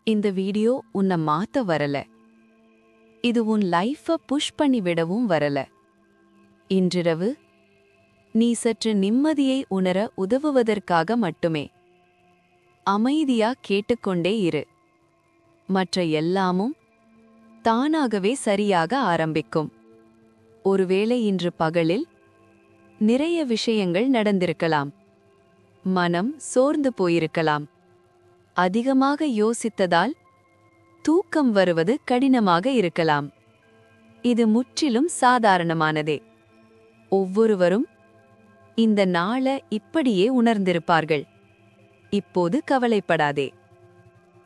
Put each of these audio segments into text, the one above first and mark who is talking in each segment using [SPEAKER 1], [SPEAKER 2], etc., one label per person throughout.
[SPEAKER 1] இந்த வீடியோ உன்னை மாத்த வரல. இது உன் லைஃப புஷ் பண்ணி விடவும் வரல. இன்றிரவு நீ சற்று நிம்மதியை உணர உதவுவதற்காக மட்டுமே. அமைதியா கேட்டுக்கொண்டே இரு. மற்ற எல்லாமும் தானாகவே சரியாக ஆரம்பிக்கும். ஒருவேளை இன்று பகலில் நிறைய விஷயங்கள் நடந்திருக்கலாம். மனம் சோர்ந்து போயிருக்கலாம். அதிகமாக யோசித்ததால் தூக்கம் வருவது கடினமாக இருக்கலாம். இது முற்றிலும் சாதாரணமானதே. ஒவ்வொருவரும் இந்த நாளை இப்படியே உணர்ந்திருப்பார்கள். இப்போது கவலைப்படாதே.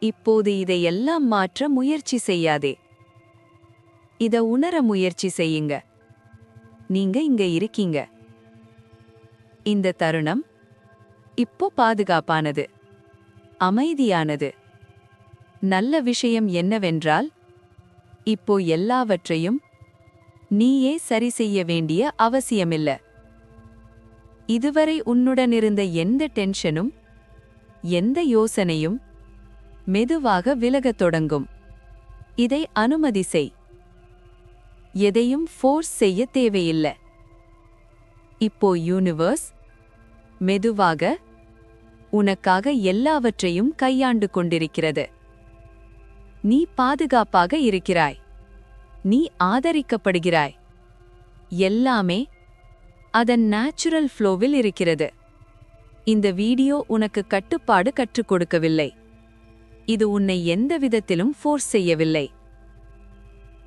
[SPEAKER 1] இப்போது இதையெல்லாம் மாற்ற முயற்சி செய்யாதே. இத உணர முயற்சி செய்யுங்க. நீங்க இங்க இருக்கீங்க. இந்த தருணம் இப்போ பாதுகாப்பானது, அமைதியானது. நல்ல விஷயம் என்னவென்றால், இப்போ எல்லாவற்றையும் நீயே சரி செய்ய வேண்டிய அவசியமில்ல. இதுவரை உன்னுடன் இருந்த எந்த டென்ஷனும், எந்த யோசனையும் மெதுவாக விலகத் தொடங்கும். இதை அனுமதி செய். எதையும் ஃபோர்ஸ் செய்ய தேவையில்லை. இப்போ யூனிவர்ஸ் மெதுவாக உனக்காக எல்லாவற்றையும் கையாண்டு கொண்டிருக்கிறது. நீ பாதுகாப்பாக இருக்கிறாய். நீ ஆதரிக்கப்படுகிறாய். எல்லாமே அதன் நேச்சுரல் ஃப்ளோவில் இருக்கிறது. இந்த வீடியோ உனக்கு கட்டுப்பாடு கற்றுக் கொடுக்கவில்லை. இது உன்னை எந்த விதத்திலும் ஃபோர்ஸ் செய்யவில்லை.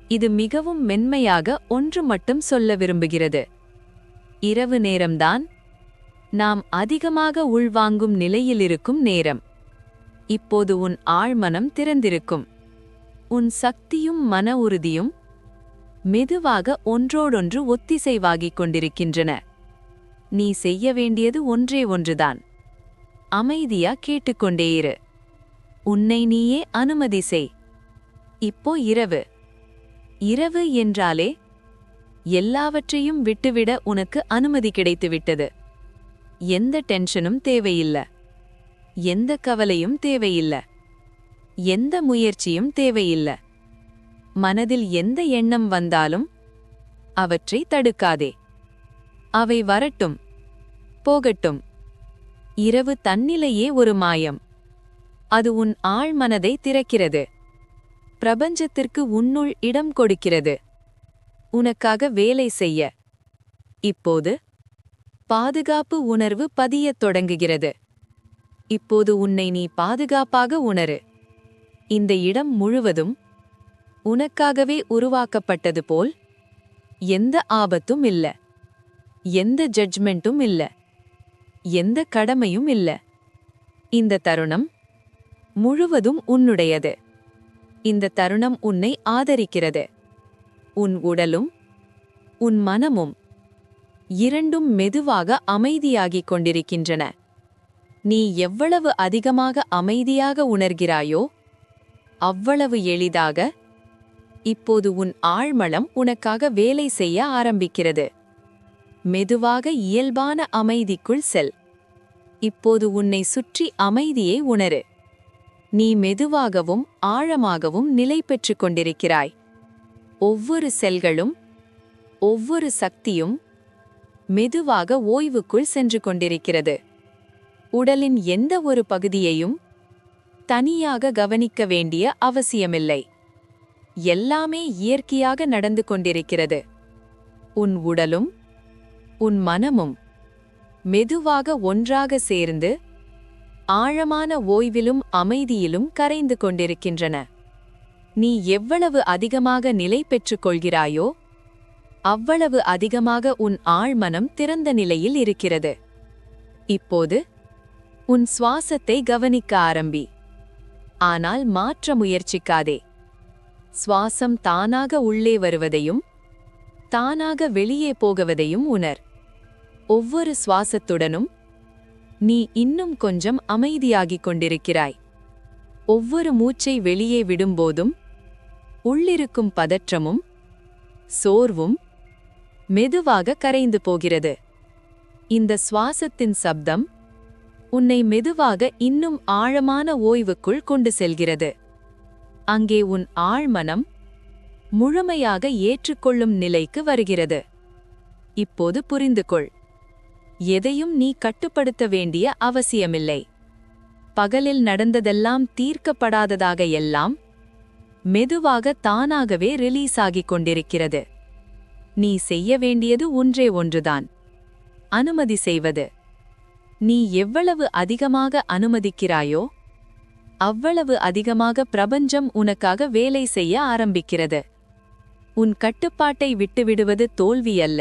[SPEAKER 1] இது மிகவும் மென்மையாக ஒன்று மட்டும் சொல்ல விரும்புகிறது. இரவு நேரம்தான் நாம் அதிகமாக உள்வாங்கும் நிலையில் இருக்கும் நேரம். இப்போது உன் ஆழ்மனம் திறந்திருக்கும். உன் சக்தியும் மன உறுதியும் மெதுவாக ஒன்றோடொன்று ஒத்திசைவாகிக் கொண்டிருக்கின்றன. நீ செய்ய வேண்டியது ஒன்றே ஒன்றுதான். அமைதியா கேட்டுக்கொண்டே இரு. உன்னை நீயே அனுமதி செய். இப்போ இரவு. இரவு என்றாலே எல்லாவற்றையும் விட்டுவிட உனக்கு அனுமதி கிடைத்துவிட்டது. எந்த டென்ஷனும் தேவையில்ல. எந்த கவலையும் தேவையில்ல. எந்த முயற்சியும் தேவையில்ல. மனதில் எந்த எண்ணம் வந்தாலும் அவற்றை தடுக்காதே. அவை வரட்டும், போகட்டும். இரவு தன்னிலையே ஒரு மாயம். அது உன் ஆழ்மனதை திறக்கிறது. பிரபஞ்சத்திற்கு உன்னுள் இடம் கொடுக்கிறது. உனக்காக வேலை செய்ய. இப்போது பாதுகாப்பு உணர்வு பதியத் தொடங்குகிறது. இப்போது உன்னை நீ பாதுகாப்பாக உணரு. இந்த இடம் முழுவதும் உனக்காகவே உருவாக்கப்பட்டது போல். எந்த ஆபத்தும் இல்ல. எந்த ஜட்ஜ்மெண்ட்டும் இல்ல. எந்த கடமையும் இல்ல. இந்த தருணம் முழுவதும் உன்னுடையது. இந்த தருணம் உன்னை ஆதரிக்கிறது. உன் உடலும் உன் மனமும் இரண்டும் மெதுவாக அமைதியாகிக் கொண்டிருக்கின்றன. நீ எவ்வளவு அதிகமாக அமைதியாக உணர்கிறாயோ அவ்வளவு எளிதாக இப்போது உன் ஆழ்மனம் உனக்காக வேலை செய்ய ஆரம்பிக்கிறது. மெதுவாக இயல்பான அமைதிக்குள் செல். இப்போது உன்னை சுற்றி அமைதியை உணரு. நீ மெதுவாகவும் ஆழமாகவும் நிலை பெற்றுக் கொண்டிருக்கிறாய். ஒவ்வொரு செல்களும், ஒவ்வொரு சக்தியும் மெதுவாக ஓய்வுக்குள் சென்று கொண்டிருக்கிறது. உடலின் எந்த ஒரு பகுதியையும் தனியாக கவனிக்க வேண்டிய அவசியமில்லை. எல்லாமே இயற்கையாக நடந்து கொண்டிருக்கிறது. உன் உடலும் உன் மனமும் மெதுவாக ஒன்றாக சேர்ந்து ஆழமான ஓய்விலும் அமைதியிலும் கரைந்து கொண்டிருக்கின்றன. நீ எவ்வளவு அதிகமாக நிலை பெற்றுக் கொள்கிறாயோ அவ்வளவு அதிகமாக உன் ஆழ்மனம் திறந்த நிலையில் இருக்கிறது. இப்போது உன் சுவாசத்தை கவனிக்க ஆரம்பி. ஆனால் மாற்ற முயற்சிக்காதே. சுவாசம் தானாக உள்ளே வருவதையும் தானாக வெளியே போகுவதையும் உணர். ஒவ்வொரு சுவாசத்துடனும் நீ இன்னும் கொஞ்சம் அமைதியாகிக் கொண்டிருக்கிறாய். ஒவ்வொரு மூச்சை வெளியே விடும்போதும் உள்ளிருக்கும் பதற்றமும் சோர்வும் மெதுவாக கரைந்து போகிறது. இந்த சுவாசத்தின் சப்தம் உன்னை மெதுவாக இன்னும் ஆழமான ஓய்வுக்குள் கொண்டு செல்கிறது. அங்கே உன் ஆழ்மனம் முழுமையாக ஏற்றுக்கொள்ளும் நிலைக்கு வருகிறது. இப்போது புரிந்து கொள். எதையும் நீ கட்டுப்படுத்த வேண்டிய அவசியமில்லை. பகலில் நடந்ததெல்லாம் தீர்க்கப்படாததாக எல்லாம் மெதுவாக தானாகவே ரிலீஸ் ஆகிக் கொண்டிருக்கிறது. நீ செய்ய வேண்டியது ஒன்றே ஒன்றுதான், அனுமதி செய்வது. நீ எவ்வளவு அதிகமாக அனுமதிக்கிறாயோ அவ்வளவு அதிகமாக பிரபஞ்சம் உனக்காக வேலை செய்ய ஆரம்பிக்கிறது. உன் கட்டுப்பாட்டை விட்டுவிடுவது தோல்வி அல்ல,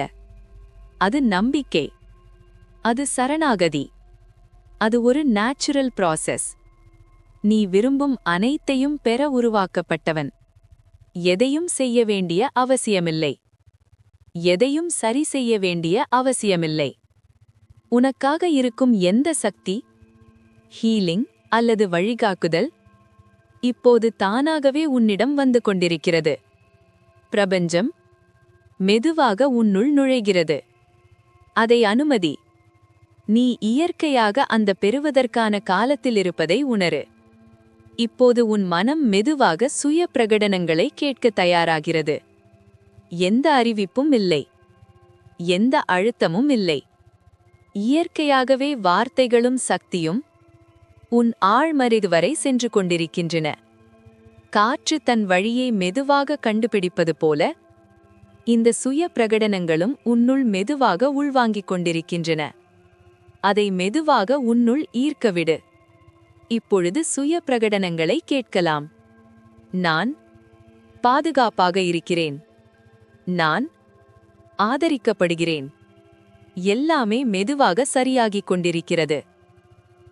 [SPEAKER 1] அது நம்பிக்கை, அது சரணாகதி, அது ஒரு நேச்சுரல் ப்ராசஸ். நீ விரும்பும் அனைத்தையும் பெற உருவாக்கப்பட்டவன். எதையும் செய்ய வேண்டிய அவசியமில்லை, எதையும் சரி செய்ய வேண்டிய அவசியமில்லை. உனக்காக இருக்கும் எந்த சக்தி, ஹீலிங் அல்லது வழிகாக்குதல் இப்போது தானாகவே உன்னிடம் வந்து கொண்டிருக்கிறது. பிரபஞ்சம் மெதுவாக உன்னுள் நுழைகிறது. அதை அனுமதி. நீ இயற்கையாக அந்த பெறுவதற்கான காலத்தில் இருப்பதை உணரு. இப்போது உன் மனம் மெதுவாக சுய பிரகடனங்களை கேட்க தயாராகிறது. எந்த அறிவிப்பும் இல்லை, எந்த அழுத்தமும் இல்லை. இயற்கையாகவே வார்த்தைகளும் சக்தியும் உன் ஆழ்மனது வரை சென்று கொண்டிருக்கின்றன. காற்று தன் வழியை மெதுவாக கண்டுபிடிப்பது போல இந்த சுய பிரகடனங்களும் உன்னுள் மெதுவாக உள்வாங்கிக் கொண்டிருக்கின்றன. அதை மெதுவாக உன்னுள் ஈர்க்கவிடு. இப்பொழுது சுய பிரகடனங்களை கேட்கலாம். நான் பாதுகாப்பாக இருக்கிறேன். நான் ஆதரிக்கப்படுகிறேன். எல்லாமே மெதுவாக சரியாகிக் கொண்டிருக்கிறது.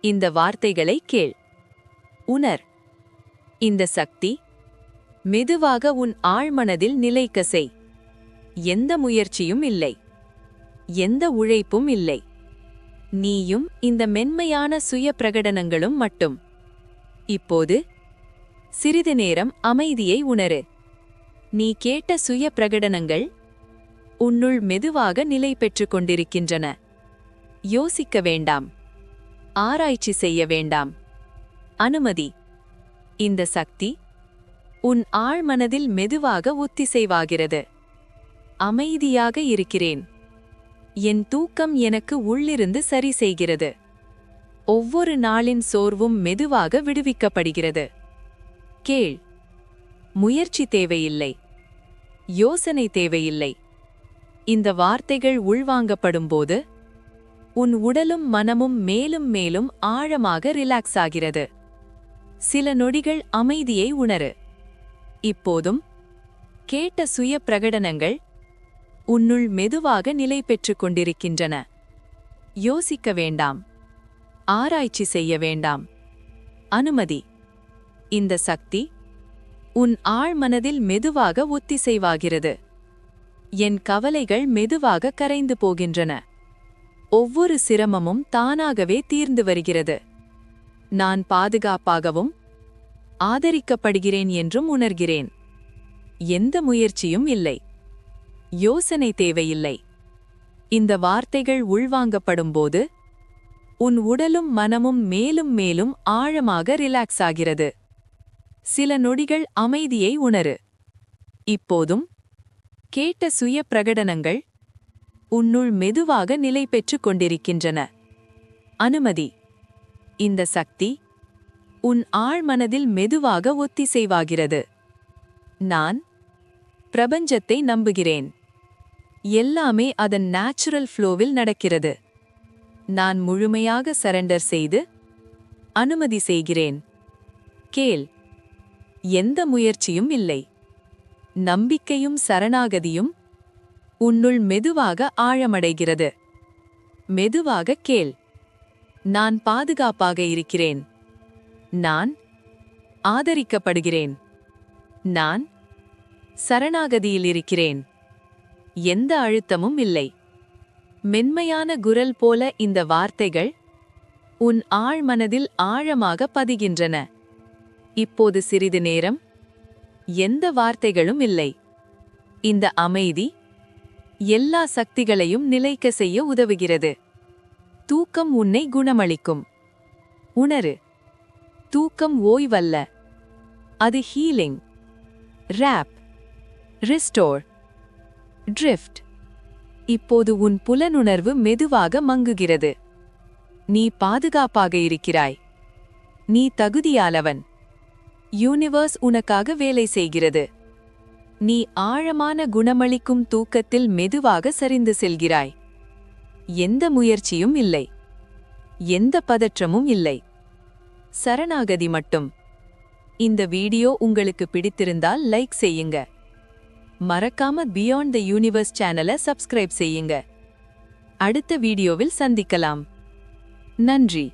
[SPEAKER 1] இந்த வார்த்தைகளை கேள், உணர். இந்த சக்தி மெதுவாக உன் ஆழ்மனதில் நிலைக்க செய். எந்த முயற்சியும் இல்லை, எந்த உழைப்பும் இல்லை. நீயும் இந்த மென்மையான சுய பிரகடனங்களும் மட்டும். இப்போது சிறிது நேரம் அமைதியை உணரு. நீ கேட்ட சுய பிரகடனங்கள் உன்னுள் மெதுவாக நிலை பெற்றுக் கொண்டிருக்கின்றன. யோசிக்க வேண்டாம், ஆராய்ச்சி செய்ய வேண்டாம். அனுமதி. இந்த சக்தி உன் ஆழ்மனதில் மெதுவாக ஒத்திசைவாகிறது. அமைதியாக இருக்கிறேன். என் தூக்கம் எனக்கு உள்ளிருந்து சரி செய்கிறது. ஒவ்வொரு நாளின் சோர்வும் மெதுவாக விடுவிக்கப்படுகிறது. கேள். முயற்சி தேவையில்லை, யோசனை தேவையில்லை. இந்த வார்த்தைகள் உள்வாங்கப்படும்போது உன் உடலும் மனமும் மேலும் மேலும் ஆழமாக ரிலாக்ஸ் ஆகிறது. சில நொடிகள் அமைதியை உணரு. இப்போதும் கேட்ட சுய பிரகடனங்கள் உன்னுள் மெதுவாக நிலை பெற்றுக் கொண்டிருக்கின்றன. யோசிக்க வேண்டாம், ஆராய்ச்சி செய்ய வேண்டாம். அனுமதி. இந்த சக்தி உன் ஆழ்மனதில் மெதுவாக ஒத்திசைவாகிறது. என் கவலைகள் மெதுவாக கரைந்து போகின்றன. ஒவ்வொரு சிரமமும் தானாகவே தீர்ந்து வருகிறது. நான் பாதுகாப்பாகவும் ஆதரிக்கப்படுகிறேன் என்றும் உணர்கிறேன். எந்த முயற்சியும் இல்லை, யோசனை தேவையில்லை. இந்த வார்த்தைகள் உள்வாங்கப்படும்போது உன் உடலும் மனமும் மேலும் மேலும் ஆழமாக ரிலாக்ஸ் ஆகிறது. சில நொடிகள் அமைதியை உணரு. இப்போதும் கேட்ட சுய பிரகடனங்கள் உன்னுள் மெதுவாக நிலை பெற்றுக் கொண்டிருக்கின்றன. அனுமதி. இந்த சக்தி உன் ஆழ்மனதில் மெதுவாக ஒத்திசைவாகிறது. நான் பிரபஞ்சத்தை நம்புகிறேன். எல்லாமே அதன் நேச்சுரல் ஃப்ளோவில் நடக்கிறது. நான் முழுமையாக சரண்டர் செய்து அனுமதி செய்கிறேன். கேள். எந்த முயற்சியும் இல்லை, நம்பிக்கையும் சரணாகதியும் உன்னுள் மெதுவாக ஆழமடைகிறது. மெதுவாக கேள். நான் பாதுகாப்பாக இருக்கிறேன். நான் ஆதரிக்கப்படுகிறேன். நான் சரணாகதியில் இருக்கிறேன். எந்த அழுத்தமும் இல்லை. மென்மையான குரல் போல இந்த வார்த்தைகள் உன் ஆழ்மனதில் ஆழமாக பதிகின்றன. இப்போது சிறிது நேரம் எந்த வார்த்தைகளும் இல்லை. இந்த அமைதி எல்லா சக்திகளையும் நிலைக்க செய்ய உதவுகிறது. தூக்கம் உன்னை குணமளிக்கும். உணரு. தூக்கம் ஓய்வல்ல, அது ஹீலிங், ரேப், ரிஸ்டோர், ட்ரிஃப்ட். இப்போது உன் புலனுணர்வு மெதுவாக மங்குகிறது. நீ பாதுகாப்பாக இருக்கிறாய். நீ தகுதியானவன். யூனிவர்ஸ் உனக்காக வேலை செய்கிறது. நீ ஆழமான குணமளிக்கும் தூக்கத்தில் மெதுவாக சரிந்து செல்கிறாய். எந்த முயற்சியும் இல்லை. எந்த பதற்றமும் இல்லை. சரணாகதி மட்டும். இந்த வீடியோ உங்களுக்கு பிடித்திருந்தால் லைக் செய்யுங்க. மறக்காம பியாண்ட் த யூனிவர்ஸ் சேனலை சப்ஸ்கிரைப் செய்யுங்க. அடுத்த வீடியோவில் சந்திக்கலாம். நன்றி.